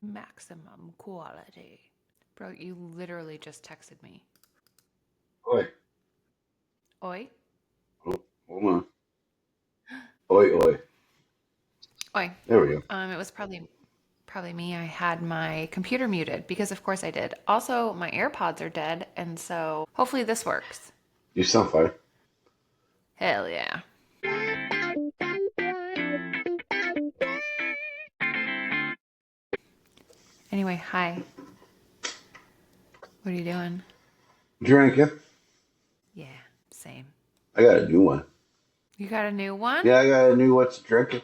Maximum quality. Bro, you literally just texted me. Oi. Oi? Oh, hold on. Oi, oi. Oi. There we go. It was probably me. I had my computer muted because of course I did. Also, my AirPods are dead, and so hopefully this works. You sound fine. Hell yeah. Anyway, hi. What are you doing? Drinking. Yeah, same. I got a new one. You got a new one? Yeah, I got a new Whatcha Drinkin.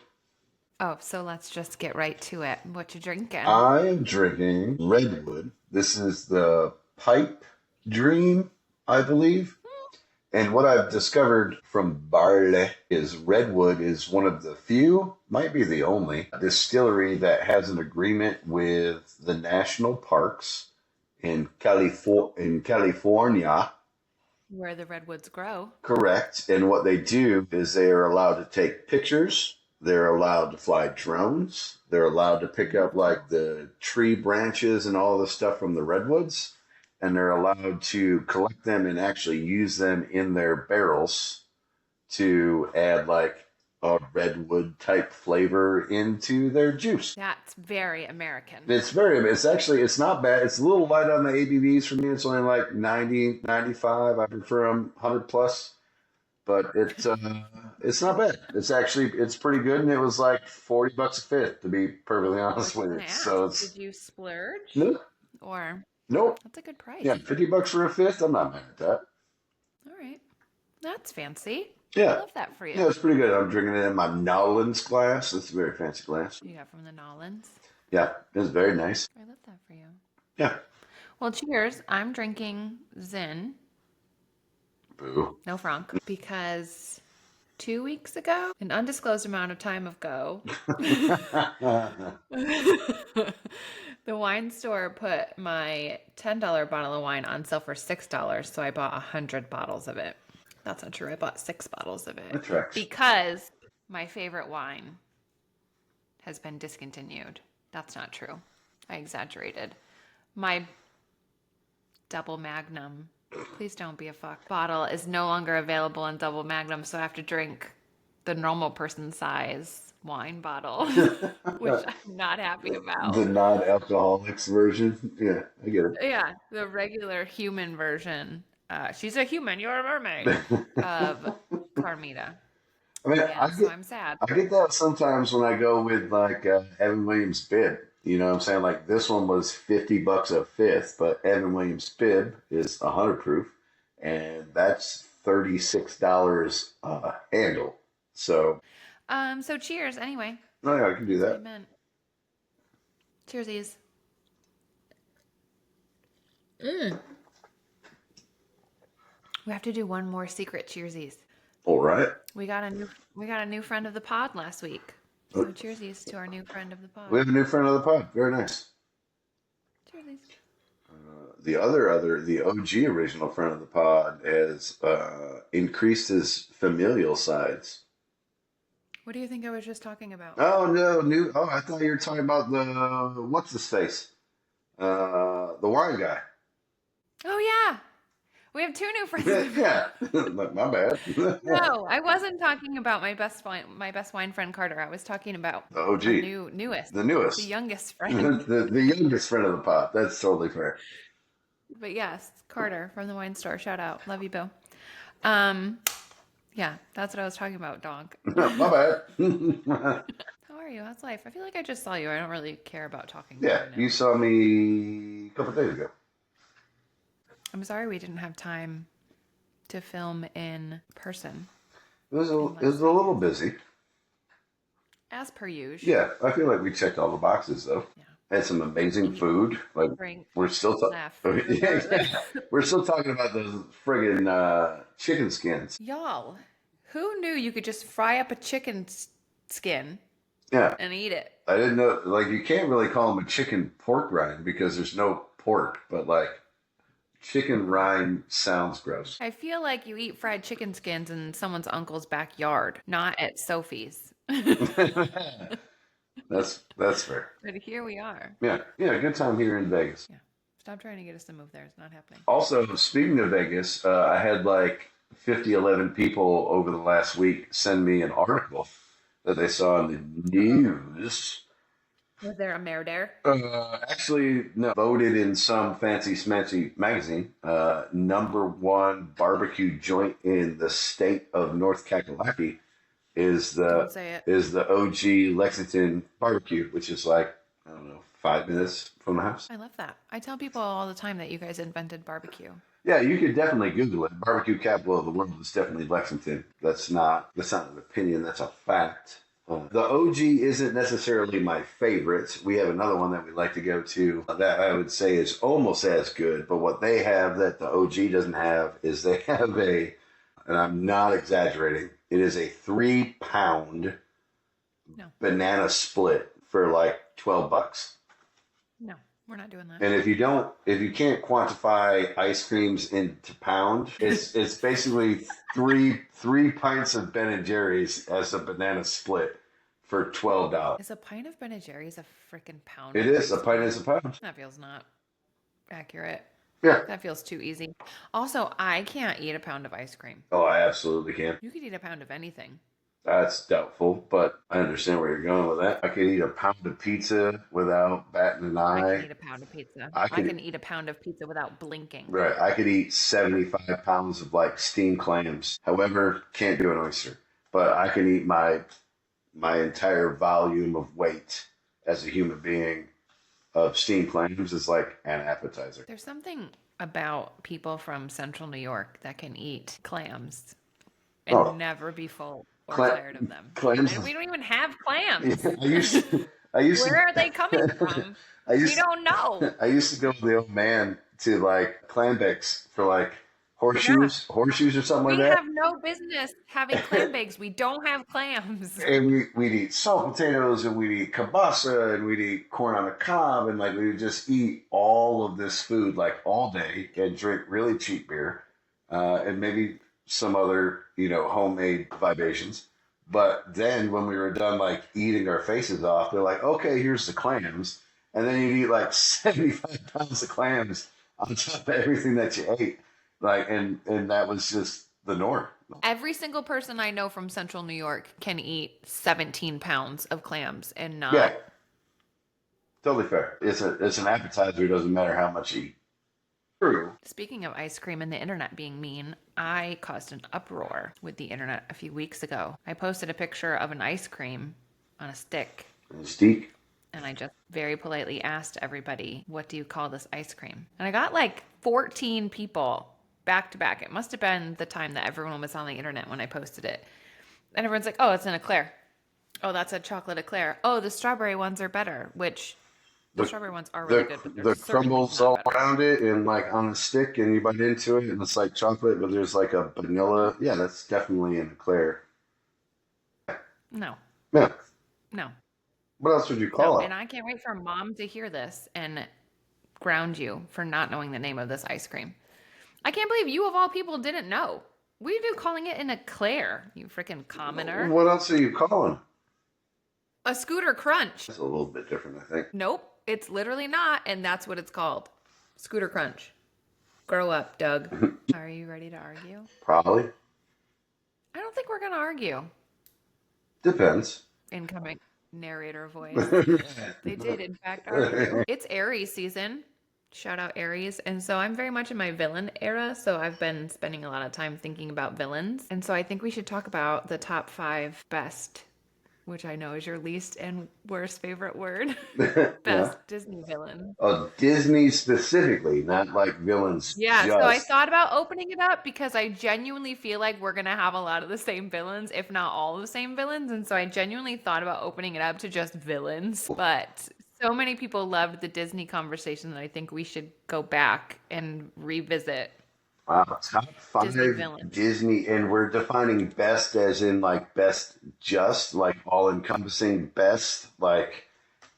Oh, so let's just get right to it. What you drinking? I am drinking Redwood. This is the Pipe Dream, I believe. And what I've discovered from barley is Redwood is one of the few, might be the only, distillery that has an agreement with the national parks in California. Where the redwoods grow. Correct. And what they do is they are allowed to take pictures. They're allowed to fly drones. They're allowed to pick up like the tree branches and all the stuff from the redwoods. And they're allowed to collect them and actually use them in their barrels to add like a redwood type flavor into their juice. That's very American. It's not bad. It's a little light on the ABVs for me. It's only like 90, 95. I prefer them 100 plus, but it's not bad. It's pretty good. And it was like $40 a fifth, to be perfectly honest with you. So did you splurge? Nope. Or Nope. that's a good price. Yeah, $50 for a fifth. I'm not mad at that. All right. That's fancy. Yeah. I love that for you. Yeah, it's pretty good. I'm drinking it in my Nolans glass. It's a very fancy glass. You got from the Nolans? Yeah, it's very nice. I love that for you. Yeah. Well, cheers. I'm drinking Zin. Boo. No Franc. Because 2 weeks ago, an undisclosed amount of time ago, the wine store put my $10 bottle of wine on sale for $6, so I bought 100 bottles of it. That's not true. I bought 6 bottles of it. That tracks. Because my favorite wine has been discontinued. That's not true. I exaggerated. My double magnum, please don't be a fuck, bottle is no longer available in double magnum, so I have to drink the normal person size wine bottle, which I'm not happy about. The non-alcoholics version. Yeah, I get it. Yeah, the regular human version. She's a human, you're a mermaid. Of Carmita. I mean, Yeah, so I'm sad. I get that sometimes when I go with like Evan Williams bib. You know what I'm saying? Like this one was $50 a fifth, but Evan Williams bib is 100 proof, and that's $36 a handle. So cheers anyway. oh yeah, I can do That's that. what I meant. Cheersies. We have to do one more secret cheersies. All right. We got a new friend of the pod last week. So cheersies to our new friend of the pod. We have a new friend of the pod. Very nice. Cheersies. The OG original friend of the pod has increased his familial sides. What do you think I was just talking about? Oh no, I thought you were talking about the what's his face, the wine guy. Oh yeah, we have 2 new friends. Yeah, my bad. No, I wasn't talking about my best wine friend Carter. I was talking about The OG, our newest, the youngest friend. the youngest friend of the pod. That's totally fair. But yes, Carter from the wine store. Shout out, love you, Bill. Yeah, that's what I was talking about, dog. My bad. How are you? How's life? I feel like I just saw you. I don't really care about talking. Yeah, you saw me a couple days ago. I'm sorry we didn't have time to film in person. It was a little busy. As per usual. Yeah, I feel like we checked all the boxes though. Yeah. Had some amazing food. Like we're still we're still talking about those friggin' chicken skins. Y'all, who knew you could just fry up a chicken skin? Yeah. And eat it. I didn't know. Like you can't really call them a chicken pork rind because there's no pork, but like Chicken rind sounds gross. I feel like you eat fried chicken skins in someone's uncle's backyard, not at Sophie's. That's fair. But here we are. Yeah, yeah, good time here in Vegas. Yeah. Stop trying to get us to move there. It's not happening. Also, speaking of Vegas, I had like 11 people over the last week send me an article that they saw in the news. Was there a mayor there? Actually, no. Voted in some fancy smancy magazine, #1 barbecue joint in the state of North Kakalaki is Don't say it. the OG Lexington barbecue, which is like, I don't know, 5 minutes from the house. I love that. I tell people all the time that you guys invented barbecue. Yeah, you could definitely Google it. Barbecue capital of the world is definitely Lexington. That's not an opinion. That's a fact. The OG isn't necessarily my favorite. We have another one that we like to go to that I would say is almost as good. But what they have that the OG doesn't have is they have and I'm not exaggerating, it is a 3-pound banana split for like $12. No, we're not doing that. And if you can't quantify ice creams into pound, it's basically three pints of Ben and Jerry's as a banana split for $12. Is a pint of Ben & Jerry's a freaking pound? It is. A pint is a pound. That feels not accurate. Yeah. That feels too easy. Also, I can't eat a pound of ice cream. Oh, I absolutely can. You could eat a pound of anything. That's doubtful, but I understand where you're going with that. I could eat a pound of pizza without batting an eye. I can eat a pound of pizza. I can eat a pound of pizza without blinking. Right. I could eat 75 pounds of like steamed clams. However, can't do an oyster. But I can eat my entire volume of weight as a human being of steamed clams is like an appetizer. There's something about people from central New York that can eat clams and never be full or tired of them. Clams. And we don't even have clams. Yeah, Where are they coming from? We don't know. I used to go with the old man to like clam bakes for like horseshoes or something like that. We have no business having clam bakes. We don't have clams. And we'd eat salt potatoes and we'd eat kielbasa and we'd eat corn on the cob and like we would just eat all of this food like all day and drink really cheap beer and maybe some other, homemade libations. But then when we were done like eating our faces off, they're like, okay, here's the clams. And then you'd eat like 75 pounds of clams on top of everything that you ate. Like, and that was just the norm. Every single person I know from central New York can eat 17 pounds of clams and not. Yeah. Totally fair. It's an appetizer. It doesn't matter how much you eat. True. Speaking of ice cream and the internet being mean, I caused an uproar with the internet a few weeks ago. I posted a picture of an ice cream on a stick. Steak. And I just very politely asked everybody, what do you call this ice cream? And I got like 14 people back to back. It must have been the time that everyone was on the internet when I posted it. And everyone's like, oh, it's an eclair. Oh, that's a chocolate eclair. Oh, the strawberry ones are better, which the strawberry ones are really good. But the crumbles all around it and like on a stick and you bite into it and it's like chocolate, but there's like a vanilla. Yeah, that's definitely an eclair. No. Yeah. No. What else would you call it? And I can't wait for mom to hear this and ground you for not knowing the name of this ice cream. I can't believe you of all people didn't know. What are you calling it an eclair, you freaking commoner? What else are you calling? A scooter crunch. It's a little bit different, I think. Nope, it's literally not, and that's what it's called. Scooter crunch. Grow up, Doug. Are you ready to argue? Probably. I don't think we're going to argue. Depends. Incoming narrator voice. They did, in fact, argue. It's Aries season. Shout out Aries. And so I'm very much in my villain era. So I've been spending a lot of time thinking about villains. And so I think we should talk about the top 5 best, which I know is your least and worst favorite word. Best Disney villain. Oh, Disney specifically, not like villains. Yeah, so I thought about opening it up because I genuinely feel like we're going to have a lot of the same villains, if not all the same villains. And so I genuinely thought about opening it up to just villains. But so many people loved the Disney conversation that I think we should go back and revisit. Wow, top 5 Disney, and we're defining best as in like best, just like all encompassing best, like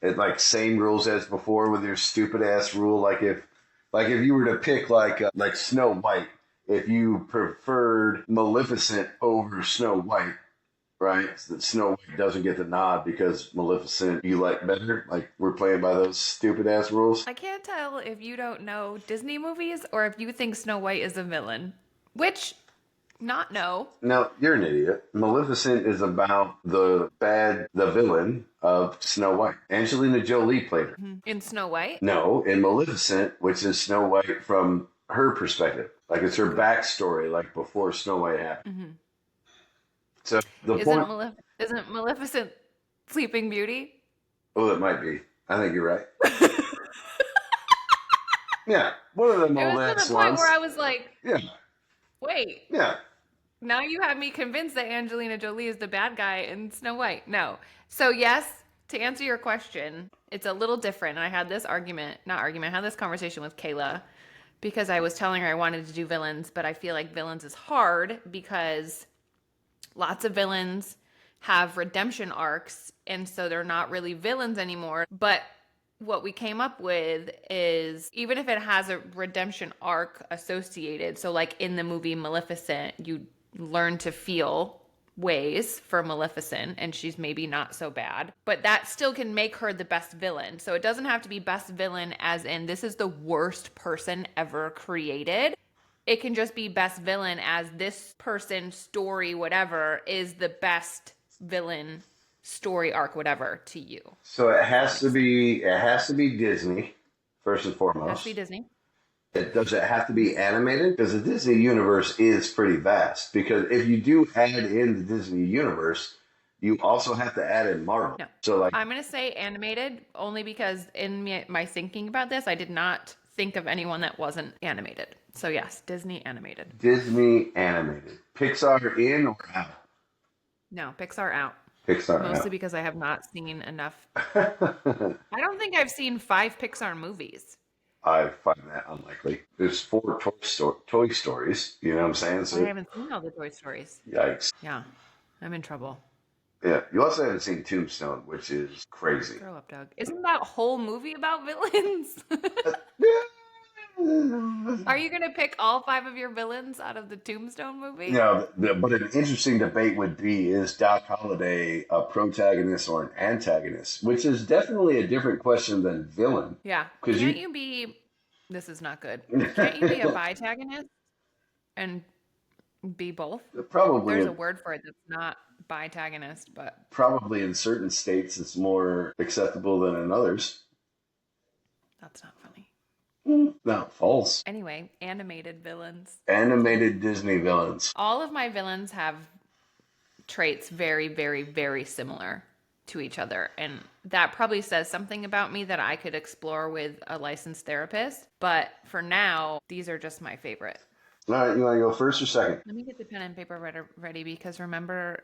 it like same rules as before with your stupid ass rule. Like if Like if you were to pick like Snow White, if you preferred Maleficent over Snow White, right? So that Snow White doesn't get the nod because Maleficent you like better. Like we're playing by those stupid ass rules. I can't tell if you don't know Disney movies or if you think Snow White is a villain. Which, not no. No, you're an idiot. Maleficent is about the villain of Snow White. Angelina Jolie played her. In Snow White? No, in Maleficent, which is Snow White from her perspective. Like it's her backstory, like before Snow White happened. Mm-hmm. So the point. Isn't Maleficent Sleeping Beauty? Oh, it might be. I think you're right. Yeah, one of them It old was to ass the point ones. where I was like, Yeah, wait, yeah. now you have me convinced that Angelina Jolie is the bad guy in Snow White. No. So yes, to answer your question, it's a little different. I had this I had this conversation with Kayla because I was telling her I wanted to do villains, but I feel like villains is hard because lots of villains have redemption arcs, and so they're not really villains anymore. But what we came up with is even if it has a redemption arc associated, so like in the movie Maleficent, you learn to feel ways for Maleficent and she's maybe not so bad, but that still can make her the best villain. So it doesn't have to be best villain as in this is the worst person ever created. It can just be best villain as this person, story, whatever, is the best villain story arc, whatever, to you. So it has to be Disney first and It foremost. has to be Disney. Does it have to be animated? Because the Disney universe is pretty vast. Because if you do add in the Disney universe, you also have to add in Marvel. No. So like I'm going to say animated only because in my thinking about this, I did not think of anyone that wasn't animated. So yes, Disney animated. Disney animated. Pixar in or out? No, Pixar out. Pixar Mostly out. because I have not seen enough. I don't think I've seen 5 Pixar movies. I find that unlikely. There's 4 Toy Stories. You know what I'm saying? I So haven't seen all the Toy Stories. yikes. Yeah, I'm in trouble. Yeah. You also haven't seen Tombstone, which is crazy. Grow up, Doug. Isn't that whole movie about villains? Are you going to pick all 5 of your villains out of the Tombstone movie? No, but an interesting debate would be is Doc Holliday a protagonist or an antagonist, which is definitely a different question than villain. Yeah. 'Cause Can't you- you be... This is not good. Can't you be a bitagonist and be both? Probably, There's a word for it that's not bitagonist, but probably in certain states it's more acceptable than in others. that's not funny. No, false. Anyway, animated villains. Animated Disney villains. All of my villains have traits very, very, very similar to each other. And that probably says something about me that I could explore with a licensed therapist. But for now, these are just my favorite. All right, you want to go first or second? Let me get the pen and paper ready because remember,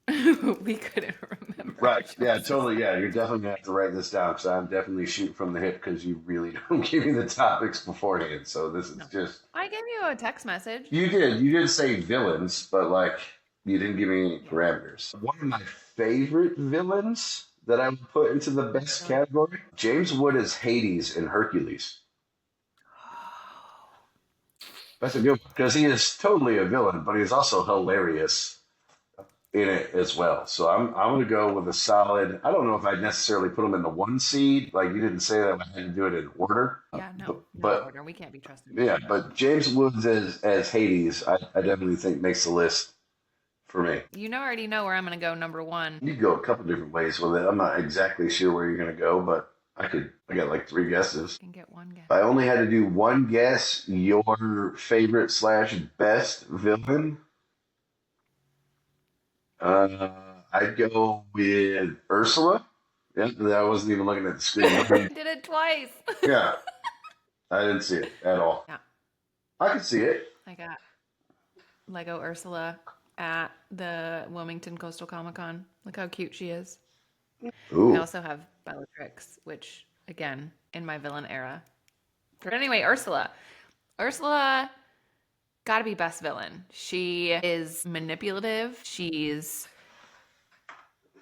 we couldn't remember. Right. Yeah, totally. Yeah, you're definitely going to have to write this down because I'm definitely shooting from the hip because you really don't give me the topics beforehand. So this is just. I gave you a text message. You did. You did say villains, but like you didn't give me any parameters. One of my favorite villains that I would put into the best category, James Wood as Hades in Hercules. That's a good one because he is totally a villain, but he's also hilarious in it as well. So I'm going to go with a solid. I don't know if I'd necessarily put him in the 1 seed. Like you didn't say that I had to do it in order. Yeah, no, but order. We can't be trusted. yeah, but James Woods as Hades, I definitely think makes the list for me. You already know where I'm going to go number 1. You could go a couple different ways with it. I'm not exactly sure where you're going to go, but I got like 3 guesses. You can get 1 guess. If I only had to do 1 guess, your favorite / best villain, I'd go with Ursula. Yeah, I wasn't even looking at the screen. Did it twice. Yeah, I didn't see it at all. Yeah. I could see it. I got Lego Ursula at the Wilmington Coastal Comic Con. Look how cute she is. Ooh. I also have Bellatrix, which, again, in my villain era. But anyway, Ursula. Ursula gotta be best villain. She is manipulative.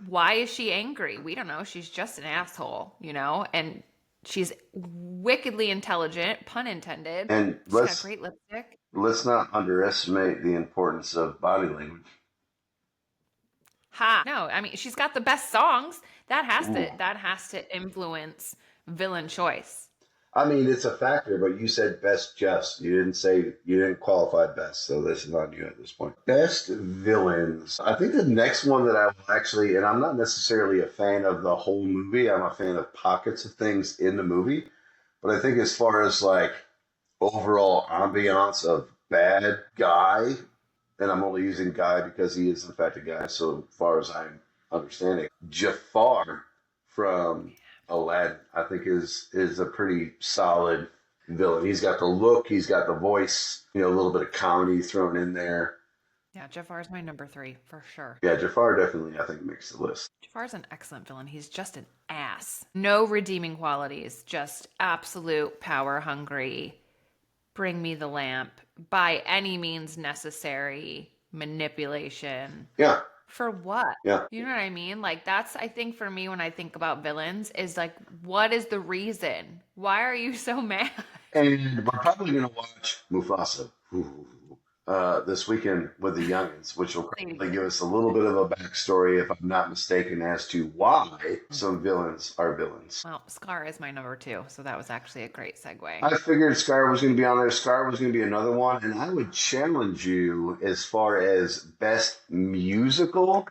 Why is she angry? We don't know. She's just an asshole, And She's wickedly intelligent, pun intended. And She's got great lipstick. let's not underestimate the importance of body language. Ha! No, I mean she's got the best songs. That Ooh. has to influence villain choice. I mean, it's a factor, but you said best just. You didn't qualify best, so this is on you at this point. Best villains. I think the next one that I will actually, and I'm not necessarily a fan of the whole movie, I'm a fan of pockets of things in the movie, but I think as far as like overall ambiance of bad guy, and I'm only using guy because he is in fact a guy, so far as I'm understanding, Jafar from Aladdin, I think is a pretty solid villain. He's got the look, he's got the voice, a little bit of comedy thrown in there. Yeah, Jafar's my number 3 for sure. Yeah, Jafar definitely, I think, makes the list. Jafar's an excellent villain. He's just an ass. No redeeming qualities, just absolute power hungry. Bring me the lamp by any means necessary. Manipulation. Yeah. For what? Yeah. You know what I mean? Like that's I think for me when I think about villains is like what is the reason? Why are you so mad? And we're probably gonna watch Mufasa this weekend with the youngins, which will probably give us a little bit of a backstory, if I'm not mistaken, as to why some villains are villains. Well, Scar is my number 2, so that was actually a great segue. I figured Scar was going to be on there. Scar was going to be another one, and I would challenge you as far as best musical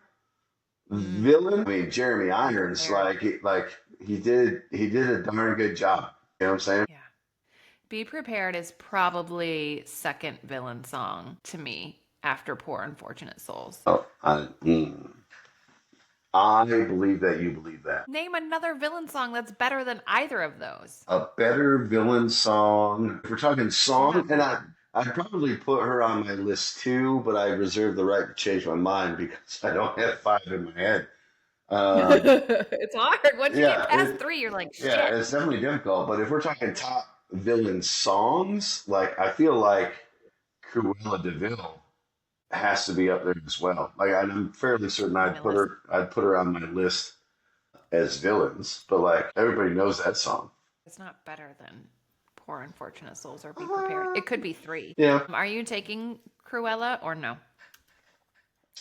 villain. I mean, Jeremy Irons, he did a darn good job. You know what I'm saying? Yeah. Be Prepared is probably second villain song to me after Poor Unfortunate Souls. Oh, I believe that you believe that. Name another villain song that's better than either of those. A better villain song. If we're talking song, and I'd probably put her on my list too, but I reserve the right to change my mind because I don't have 5 in my head. It's hard. Once you get past 3, you're like, shit. Yeah, it's definitely difficult. But if we're talking top villain songs, like I feel like Cruella de Vil has to be up there as well. Like I'm fairly certain I'd put her on my list as villains, but like everybody knows that song. It's not better than Poor Unfortunate Souls or Be Prepared. It could be 3. Yeah. Are you taking Cruella or no?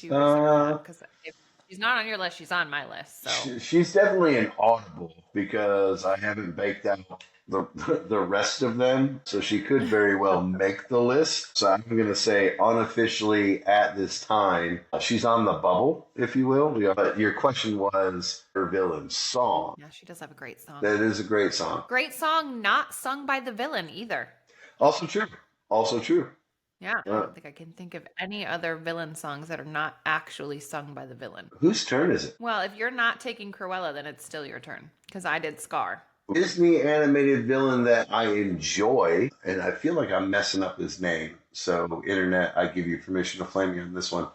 Because if she's not on your list, she's on my list. So she's definitely an audible because I haven't baked out the rest of them, so she could very well make the list. So I'm going to say unofficially at this time, she's on the bubble, if you will. Yeah, but your question was her villain song. Yeah, she does have a great song. That is a great song. Great song, not sung by the villain either. Also true. Yeah, I don't think I can think of any other villain songs that are not actually sung by the villain. Whose turn is it? Well, if you're not taking Cruella, then it's still your turn because I did Scar. Disney animated villain that I enjoy, and I feel like I'm messing up his name. So, internet, I give you permission to flame me on this one.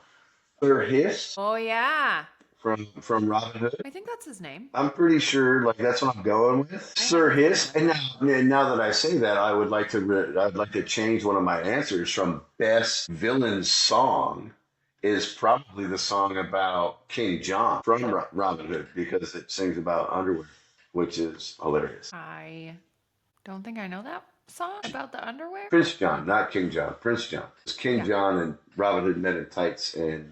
Sir Hiss. Oh yeah. From Robin Hood. I think that's his name. I'm pretty sure, like that's what I'm going with. Sir Hiss. And now that I say that, I'd like to change one of my answers from best villain song is probably the song about King John from Robin Hood because it sings about underwear, which is hilarious. I don't think I know that song about the underwear. Prince John, not King John. Prince John. It's King John and Robin Hood Men in Tights, and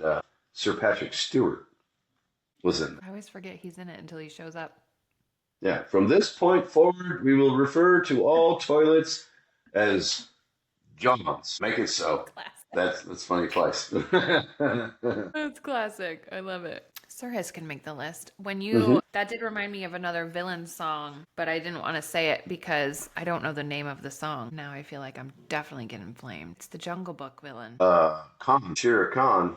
Sir Patrick Stewart was in it. I always forget he's in it until he shows up. Yeah. From this point forward, we will refer to all toilets as John's. Make it so. Classic. That's funny twice. That's classic. I love it. Sir Hiss can make the list. When you that did remind me of another villain song, but I didn't want to say it because I don't know the name of the song. Now I feel like I'm definitely getting flamed. It's the Jungle Book villain. Shere Khan,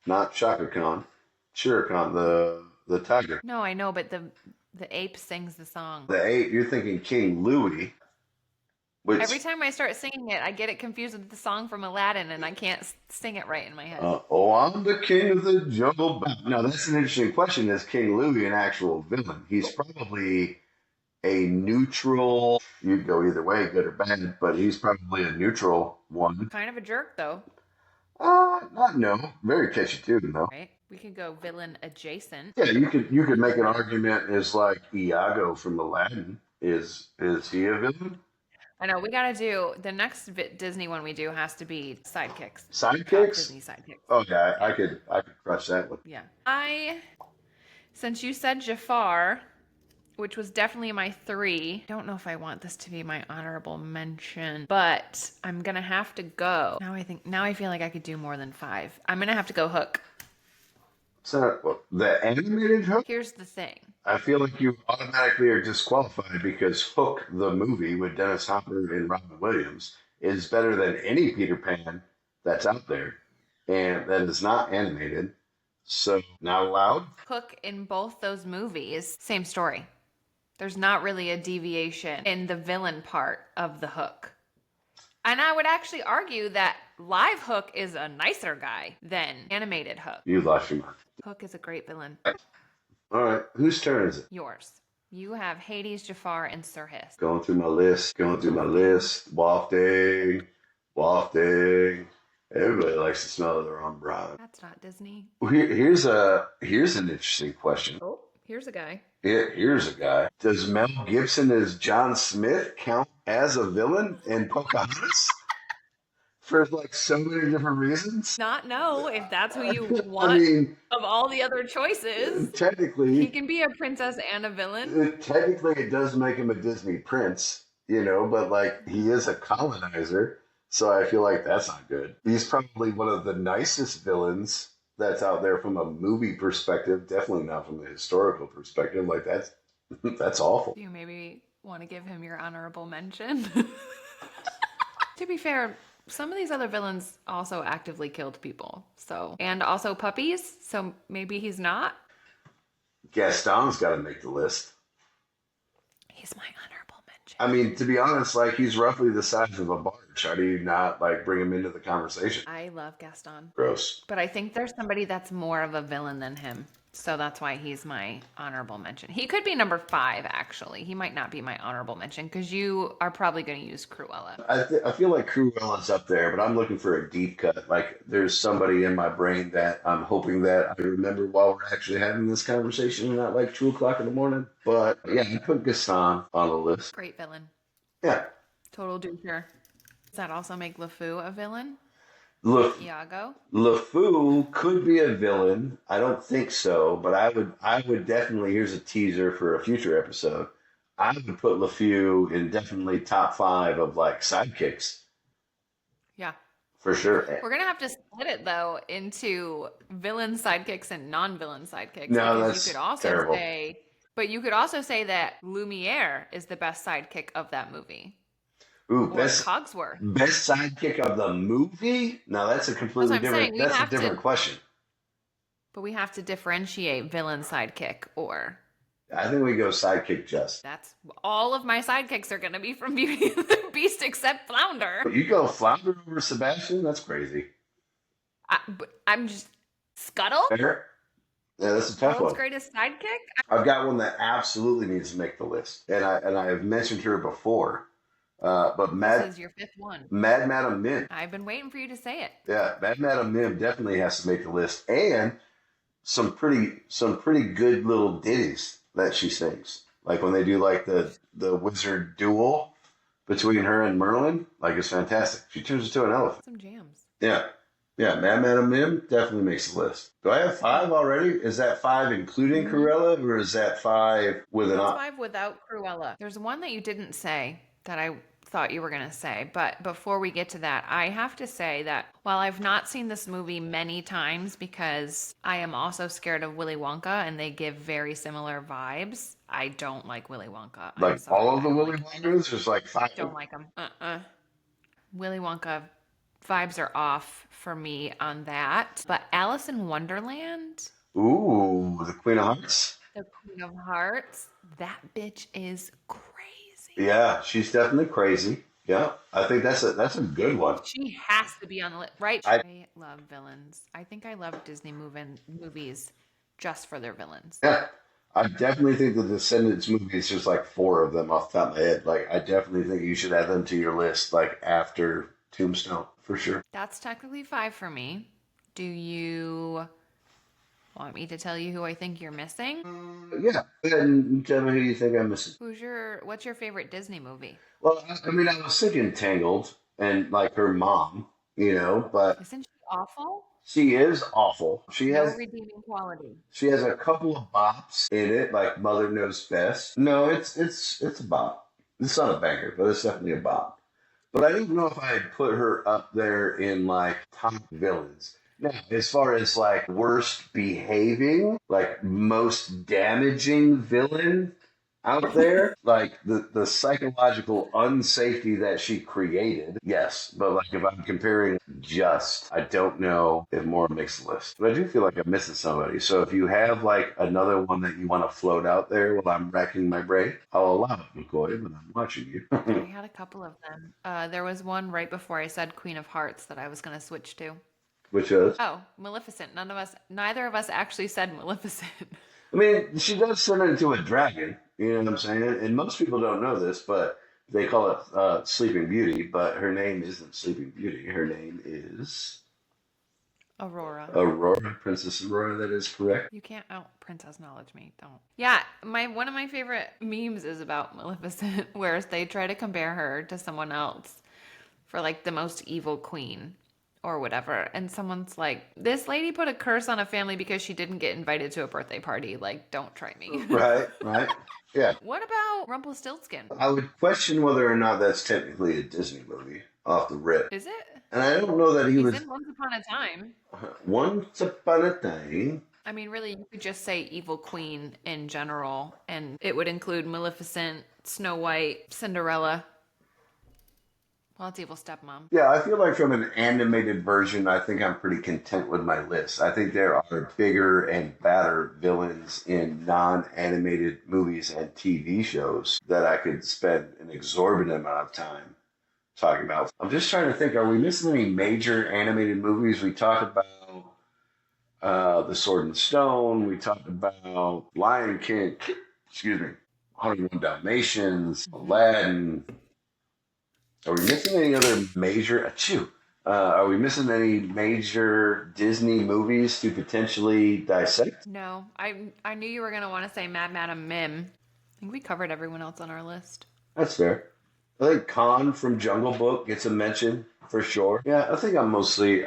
not Chaka Khan. Shere Khan, the tiger. No, I know, but the ape sings the song. The ape, you're thinking King Louis. Which, every time I start singing it, I get it confused with the song from Aladdin, and I can't sing it right in my head. I'm the king of the jungle. Now, that's an interesting question. Is King Louis an actual villain? He's probably a neutral. You go either way, good or bad, but he's probably a neutral one. Kind of a jerk, though. Very catchy too, though. Right? We could go villain adjacent. Yeah, you could make an argument as like Iago from Aladdin. Is he a villain? I know we gotta do the next Disney one we do has to be sidekicks. Top Sidekicks? Disney sidekicks. Oh yeah, Yeah. I could crush that one. Yeah. Since you said Jafar, which was definitely my 3. I don't know if I want this to be my honorable mention, but I'm gonna have to go. Now I feel like I could do more than 5. I'm gonna have to go Hook. So well, the animated Hook. Here's the thing. I feel like you automatically are disqualified because Hook, the movie with Dennis Hopper and Robin Williams, is better than any Peter Pan that's out there, and that is not animated. So not allowed. Hook in both those movies, same story. There's not really a deviation in the villain part of the Hook. And I would actually argue that live Hook is a nicer guy than animated Hook. You lost your mind. Hook is a great villain. All right, whose turn is it? Yours. You have Hades, Jafar, and Sir Hiss. Going through my list. Wafting. Everybody likes to smell their own bride. That's not Disney. Well, here's an interesting question. Oh, here's a guy. Here's a guy. Does Mel Gibson as John Smith count as a villain in Pocahontas? For like so many different reasons? Not know if that's who you want I mean, of all the other choices. technically, He can be a princess and a villain. technically it does make him a Disney prince, but like he is a colonizer, so I feel like that's not good. He's probably one of the nicest villains that's out there from a movie perspective, definitely not from a historical perspective. Like that's awful. Do you maybe want to give him your honorable mention? To be fair, some of these other villains also actively killed people. And also puppies, so maybe he's not. Gaston's got to make the list. He's my honorable mention. I mean, to be honest, like he's roughly the size of a barge. How do you not like bring him into the conversation? I love Gaston. Gross. But I think there's somebody that's more of a villain than him. So that's why he's my honorable mention. He could be number 5, actually. He might not be my honorable mention because you are probably going to use Cruella. I feel like Cruella's up there, but I'm looking for a deep cut. Like there's somebody in my brain that I'm hoping that I remember while we're actually having this conversation, not like 2 o'clock in the morning. But yeah, I put Gaston on the list. Great villain. Yeah. Total doucher. Does that also make LeFou a villain? Iago? LeFou could be a villain. I don't think so, but I would definitely. Here's a teaser for a future episode. I would put LeFou in definitely top 5 of like sidekicks Yeah. for sure. We're going to have to split it, though, into villain sidekicks and non-villain sidekicks. No, because that's you could also terrible. But you could also say that Lumiere is the best sidekick of that movie. Ooh, Or best Cogsworth. sidekick of the movie? No, that's a completely That's what I'm saying. different. That's a different question. But we have to differentiate villain sidekick or... I think we go sidekick just. That's all of my sidekicks are going to be from Beauty and the Beast except Flounder. You go Flounder over Sebastian? That's crazy. I'm just... Scuttle? Fair? Yeah, that's a tough World's one. greatest sidekick? I've got one that absolutely needs to make the list, and I have mentioned her before. But This is your 5th one. Mad Madam Mim. I've been waiting for you to say it. Yeah, Mad Madam Mim definitely has to make the list, and some pretty good little ditties that she sings, like when they do like the wizard duel between her and Merlin. Like it's fantastic. She turns into an elephant. Some jams. Yeah, Mad Madam Mim definitely makes the list. Do I have 5 already? Is that 5 including Cruella, or is that 5 with an? That's 5 without Cruella. There's one that you didn't say that I thought you were going to say. But before we get to that, I have to say that while I've not seen this movie many times because I am also scared of Willy Wonka and they give very similar vibes, I don't like Willy Wonka. I'm Like sorry, all of the I don't Willy like him. Wonkas? There's like 5. Don't like them. Willy Wonka vibes are off for me on that. But Alice in Wonderland, Ooh, the Queen of Hearts. the Queen of Hearts, that bitch is crazy. Yeah, she's definitely crazy. Yeah, I think that's a good one. She has to be on the list, right? I love villains. I think I love Disney movies just for their villains. Yeah, I definitely think the Descendants movies, there's like 4 of them off the top of my head. Like, I definitely think you should add them to your list, like after Tombstone, for sure. That's technically 5 for me. Do you Want me to tell you who I think you're missing? Yeah. And tell me who you think I'm missing. What's your favorite Disney movie? Well, I mean, I was thinking Tangled and like her mom, but Isn't she awful? she is awful. She No has redeeming quality. she has a couple of bops in it, like Mother Knows Best. No, it's a bop. It's not a banger, but it's definitely a bop. But I don't know if I'd put her up there in like top villains. Now, as far as like worst behaving, like most damaging villain out there, like the psychological unsafety that she created, yes. But like if I'm comparing just, I don't know if more makes the list. But I do feel like I'm missing somebody. So if you have like another one that you want to float out there while I'm racking my brain, I'll allow it, McCoy, but I'm watching I you. had a couple of them. There was one right before I said Queen of Hearts that I was going to switch to. Which is? Oh, Maleficent. Neither of us actually said Maleficent. I mean, she does turn into a dragon. You know what I'm saying? And most people don't know this, but they call it Sleeping Beauty. But her name isn't Sleeping Beauty. Her name is Aurora. Aurora, Princess Aurora. That is correct. You can't out princess knowledge me. Don't. Yeah, one of my favorite memes is about Maleficent, where they try to compare her to someone else for like the most evil queen or whatever. And someone's like, this lady put a curse on a family because she didn't get invited to a birthday party. Like, don't try me. Right, right. Yeah. What about Rumpelstiltskin? I would question whether or not that's technically a Disney movie off the rip. Is it? And I don't know that he He's was in Once Upon a Time. once upon a time. I mean, really, you could just say evil queen in general, and it would include Maleficent, Snow White, Cinderella. Well, it's evil stepmom. Yeah, I feel like from an animated version, I think I'm pretty content with my list. I think there are bigger and badder villains in non-animated movies and TV shows that I could spend an exorbitant amount of time talking about. I'm just trying to think, are we missing any major animated movies? We talked about The Sword and Stone. We talked about Lion King. Excuse me. 101 Dalmatians, Aladdin. Are we missing any other major? Achoo. Are we missing any major Disney movies to potentially dissect? No, I knew you were going to want to say Mad Madam Mim. I think we covered everyone else on our list. That's fair. I think Khan from Jungle Book gets a mention for sure. Yeah, I think I'm mostly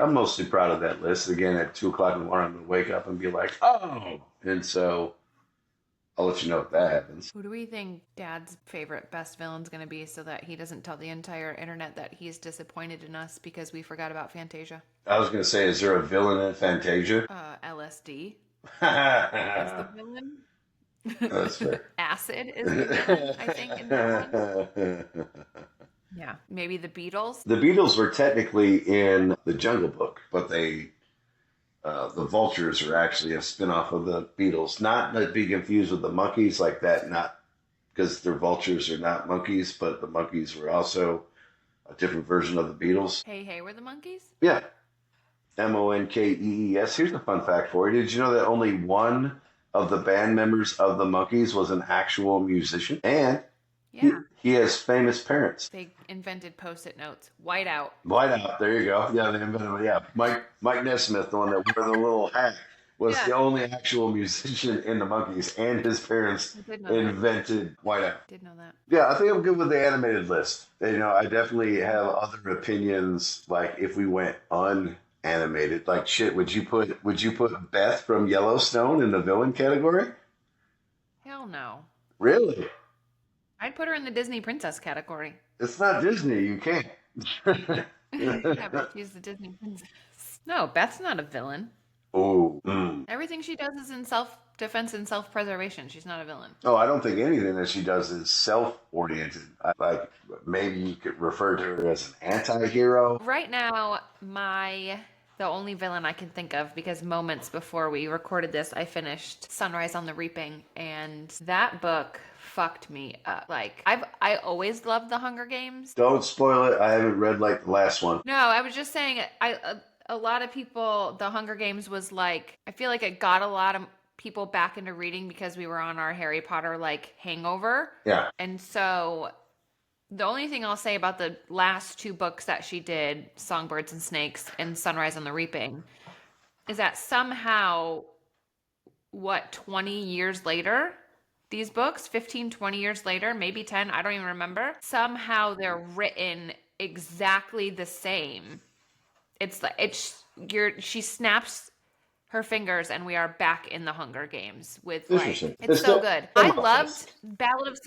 proud of that list. Again, at 2 o'clock in the morning, I'm gonna wake up and be like, oh, and so I'll let you know if that happens. Who do we think Dad's favorite best villain's going to be so that he doesn't tell the entire internet that he's disappointed in us because we forgot about Fantasia? I was gonna say, is there a villain in Fantasia? LSD is the That's villain. fair. Acid is the villain, I think, in that one. Yeah, maybe the Beatles. The Beatles were technically in the Jungle Book, but the Vultures are actually a spin-off of the Beatles. Not to be confused with the Monkeys like that, not because their vultures are not monkeys, but the monkeys were also a different version of the Beatles. Hey, hey, were the monkeys? Yeah. Monkees. Here's a fun fact for you. Did you know that only one of the band members of the Monkees was an actual musician? And Yeah. he has famous parents. They invented post-it notes. Whiteout. Whiteout. There you go. Yeah, they invented. Yeah, Mike Nesmith, the one that wore the little hat, was Yeah. the only actual musician in the Monkees, and his parents I did know that. invented Whiteout. Did know that. Yeah, I think I'm good with the animated list. I definitely have other opinions. Like if we went unanimated, like shit, would you put Beth from Yellowstone in the villain category? Hell no. Really? I'd put her in the Disney princess category. It's not Disney. You can't. Yeah, but she's the Disney princess. No, Beth's not a villain. Oh. Everything she does is in self-defense and self-preservation. She's not a villain. Oh, I don't think anything that she does is self-oriented. Like maybe you could refer to her as an anti-hero. Right now, the only villain I can think of, because moments before we recorded this, I finished Sunrise on the Reaping, and that book fucked me up. Like, I always loved The Hunger Games. Don't spoil it. I haven't read like the last one. No, I was just saying, a lot of people, The Hunger Games was like, I feel like it got a lot of people back into reading because we were on our Harry Potter like hangover. Yeah. And so the only thing I'll say about the last 2 books that she did, Songbirds and Snakes and Sunrise on the Reaping, is that somehow 20 years later? These books, 15, 20 years later, maybe 10, I don't even remember. Somehow they're written exactly the same. It's like she snaps her fingers and we are back in the Hunger Games with Interesting. it's so good. I loved Semi-honest. Ballad of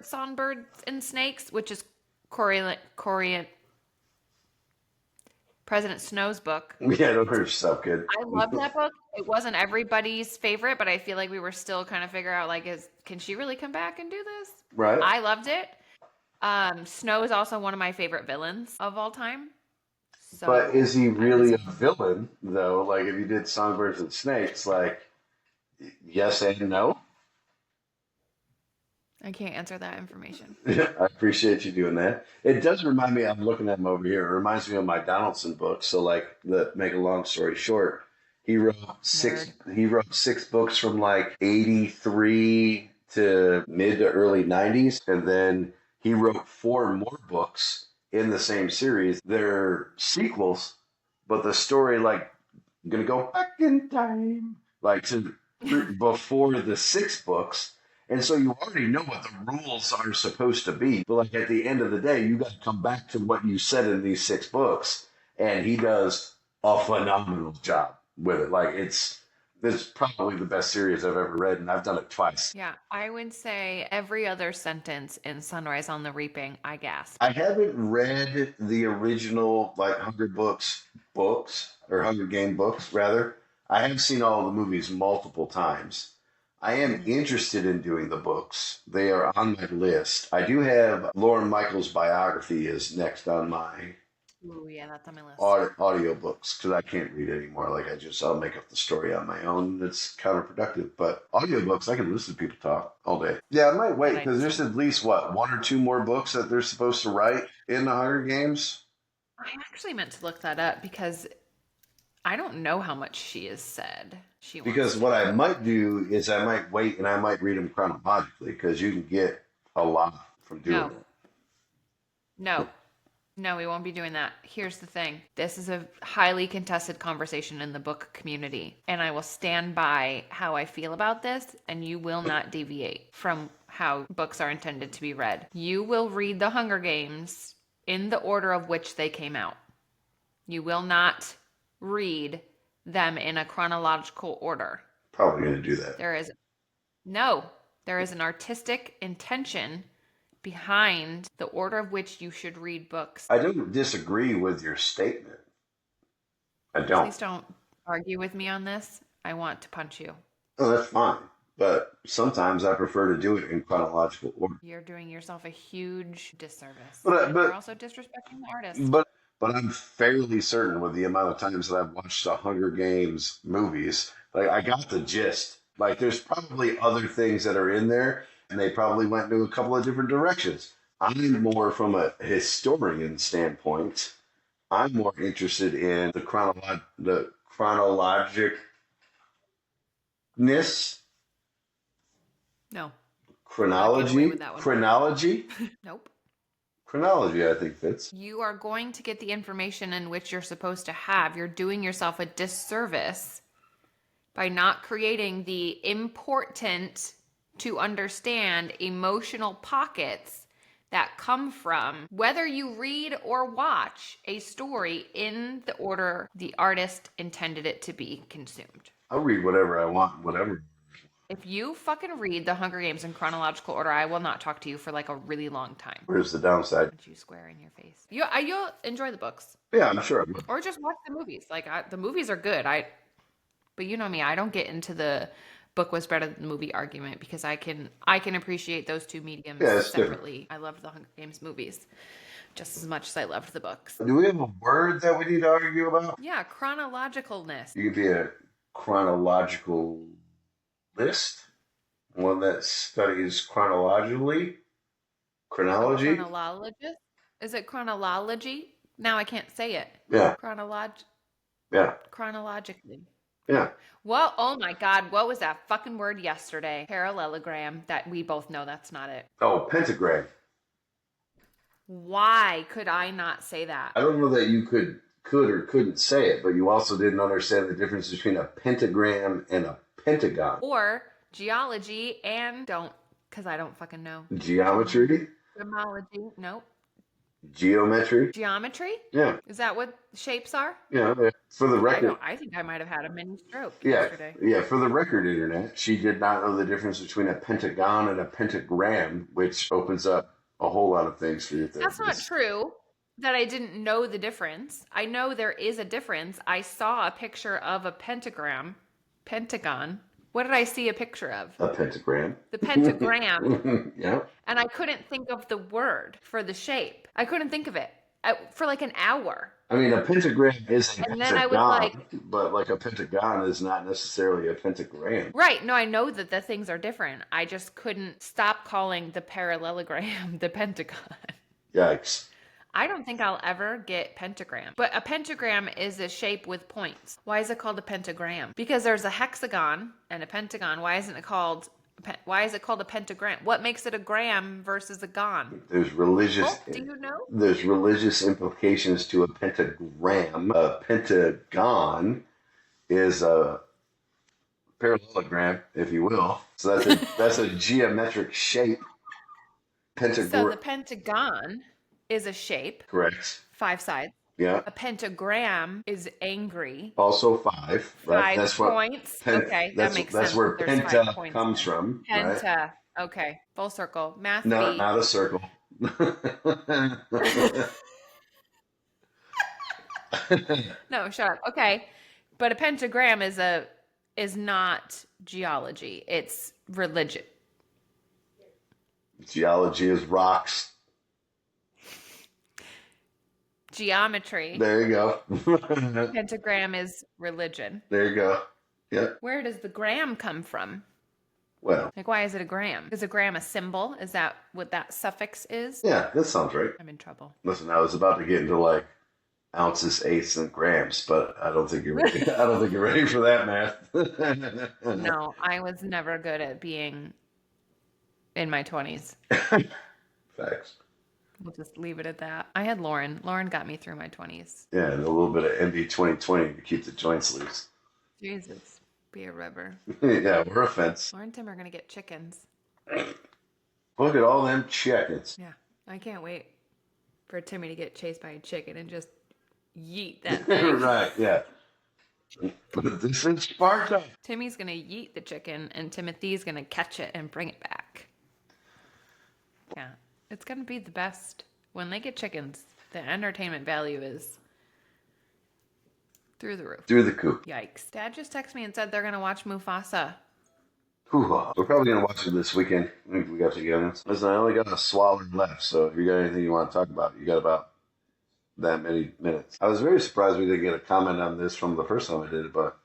Songbirds and Snakes, which is Corian President Snow's book. Yeah, those are so good. I love that book. It wasn't everybody's favorite, but I feel like we were still kind of figure out can she really come back and do this? Right. I loved it. Snow is also one of my favorite villains of all time. So But is he really a villain, though? Like, if you did Songbirds and Snakes, like, yes and no? I can't answer that information. I appreciate you doing that. It does remind me, I'm looking at him over here, it reminds me of my Donaldson book. So, like, make a long story short, he wrote 6 books from like 83 to mid to early 90s, and then he wrote 4 more books in the same series. They're sequels, but the story, like, gonna go back in time, like, to before the 6 books. And so you already know what the rules are supposed to be. But, like, at the end of the day, you got to come back to what you said in these 6 books. And he does a phenomenal job with it. Like, it's probably the best series I've ever read, and I've done it twice. Yeah, I would say every other sentence in Sunrise on the Reaping, I gasped. I haven't read the original, like, books, or Hunger Game books, rather. I have seen all the movies multiple times. I am interested in doing the books. They are on my list. I do have Lauren Michaels' biography is next on my Oh, yeah, that's on my list. audio books because I can't read anymore. Like, I'll make up the story on my own. It's counterproductive. But audiobooks, I can listen to people talk all day. Yeah, I might wait because there's at least, 1 or 2 more books that they're supposed to write in the Hunger Games. I actually meant to look that up because I don't know how much she has said. Because what I might do is I might wait and I might read them chronologically because you can get a lot from doing it. No, we won't be doing that. Here's the thing. This is a highly contested conversation in the book community, and I will stand by how I feel about this, and you will not deviate from how books are intended to be read. You will read The Hunger Games in the order of which they came out. You will not read them in a chronological order. Probably going to do that. There is an artistic intention behind the order of which you should read books. I don't disagree with your statement. I don't. Please don't argue with me on this. I want to punch you. Oh, that's fine. But sometimes I prefer to do it in chronological order. You're doing yourself a huge disservice. But you're also disrespecting the artist. But I'm fairly certain with the amount of times that I've watched the Hunger Games movies, like, I got the gist. Like, there's probably other things that are in there, and they probably went in a couple of different directions. I'm more from a historian standpoint. I'm more interested in the chronologicness. No. Chronology? Nope. Chronology, I think, fits. You are going to get the information in which you're supposed to have. You're doing yourself a disservice by not creating the important to understand emotional pockets that come from whether you read or watch a story in the order the artist intended it to be consumed. I'll read whatever I want, whatever. If you fucking read The Hunger Games in chronological order, I will not talk to you for like a really long time. Where's the downside? Punch you square in your face. You'll enjoy the books. Yeah, I'm sure I will. Or just watch the movies. The movies are good. But you know me, I don't get into the book was better than the movie argument because I can appreciate those two mediums separately. Different. I loved the Hunger Games movies just as much as I loved the books. Do we have a word that we need to argue about? Yeah, chronologicalness. You could be a chronological list, one that studies chronology. Chronologist? Is it chronology? Now I can't say it. Yeah. Yeah. Chronologically. Yeah. Well, oh my God, what was that fucking word yesterday? Parallelogram. That we both know that's not it. Oh, pentagram. Why could I not say that? I don't know that you could or couldn't say it, but you also didn't understand the difference between a pentagram and a pentagon. Or geology and because I don't fucking know. Geometry? Gemology. Nope. Geometry? Geometry? Yeah. Is that what shapes are? Yeah. For the record. I think I might have had a mini stroke Yeah. yesterday. Yeah. For the record, Internet, she did not know the difference between a pentagon and a pentagram, which opens up a whole lot of things for your therapist. That's not true that I didn't know the difference. I know there is a difference. I saw a picture of a pentagon. What did I see a picture of? A pentagram. The pentagram. Yeah. And I couldn't think of the word for the shape. I couldn't think of it for like an hour. I mean, a pentagram is a And pentagon, then I was like, but like a pentagon is not necessarily a pentagram. right. No, I know that the things are different. I just couldn't stop calling the parallelogram the pentagon. Yikes. I don't think I'll ever get pentagram. But a pentagram is a shape with points. Why is it called a pentagram? Because there's a hexagon and a pentagon. Why is it called a pentagram? What makes it a gram versus a gon? There's religious. Oh, do you know? There's religious implications to a pentagram. A pentagon is a parallelogram, if you will. So that's a geometric shape. So the pentagon is a shape. Correct. 5 sides. Yeah. A pentagram is angry. Also 5. Right? 5 points. Okay, that makes sense. That's where There's penta comes from. Penta. Right? Okay. Full circle. Math. No, B. not a circle. No, shut up. Okay. But a pentagram is not geology. It's religion. Geology is rocks. Geometry. There you go. Pentagram is religion. There you go. Yep. Where does the gram come from? Well. Like, why is it a gram? Is a gram a symbol? Is that what that suffix is? Yeah, that sounds right. I'm in trouble. Listen, I was about to get into like ounces, eighths, and grams, but I don't think you're ready. I don't think you're ready for that math. No, I was never good at being in my 20s. Facts. We'll just leave it at that. I had Lauren. Lauren got me through my 20s. Yeah, and a little bit of MD 2020 to keep the joints loose. Jesus, be a rubber. Yeah, we're a fence. Lauren and Tim are going to get chickens. Look at all them chickens. Yeah, I can't wait for Timmy to get chased by a chicken and just yeet that thing. Right, yeah. But this is Sparta. Timmy's going to yeet the chicken and Timothy's going to catch it and bring it back. Yeah. It's going to be the best. When they get chickens, the entertainment value is through the roof. Through the coop. Yikes. Dad just texted me and said they're going to watch Mufasa. Hoo-ha. We're probably going to watch it this weekend. I think we got together. Listen, I only got a swallow left, so if you got anything you want to talk about, you got about that many minutes. I was very surprised we didn't get a comment on this from the first time I did it, but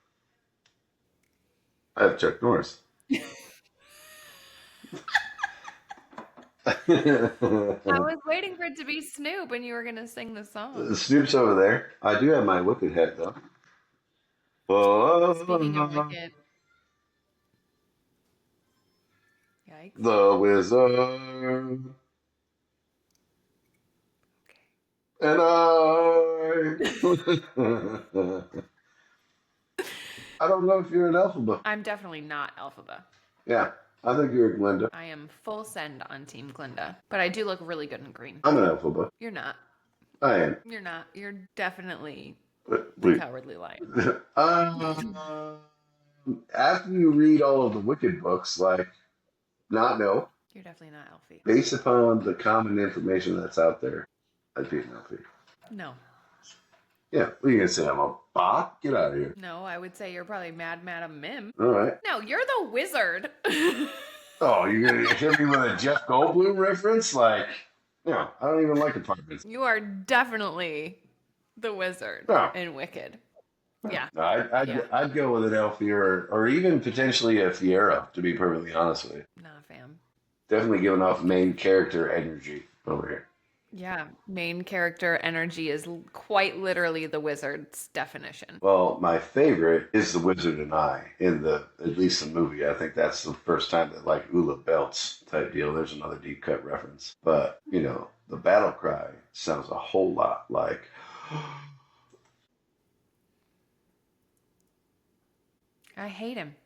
I have Chuck Norris. I was waiting for it to be Snoop and you were going to sing the song. Snoop's over there. I do have my Wicked hat, though. Speaking of Wicked. Yikes. The Wizard. Okay. And I don't know if you're an Elphaba. I'm definitely not Elphaba. Yeah, I think you're a Glinda. I am full send on Team Glinda. But I do look really good in green. I'm an Elphaba. You're not. I am. You're not. You're definitely But the Cowardly Lion. After you read all of the Wicked books, like, no. You're definitely not Elphie. Based upon the common information that's out there, I'd be an Elphie. No. Yeah, what are you going to say? I'm a bot? Get out of here. No, I would say you're probably Mad Madam Mim. All right. No, you're the wizard. Oh, you're going to hit me with a Jeff Goldblum reference? Like, no, I don't even like apartments. You are definitely the wizard in Wicked. Yeah. No, I'd go with an Elphie or even potentially a Fiero, to be perfectly honest with you. Nah, fam. Definitely giving off main character energy over here. Yeah, main character energy is quite literally the wizard's definition. Well, my favorite is the Wizard and I in at least the movie. I think that's the first time that like Ula belts type deal. There's another deep cut reference, but the battle cry sounds a whole lot like. I hate him.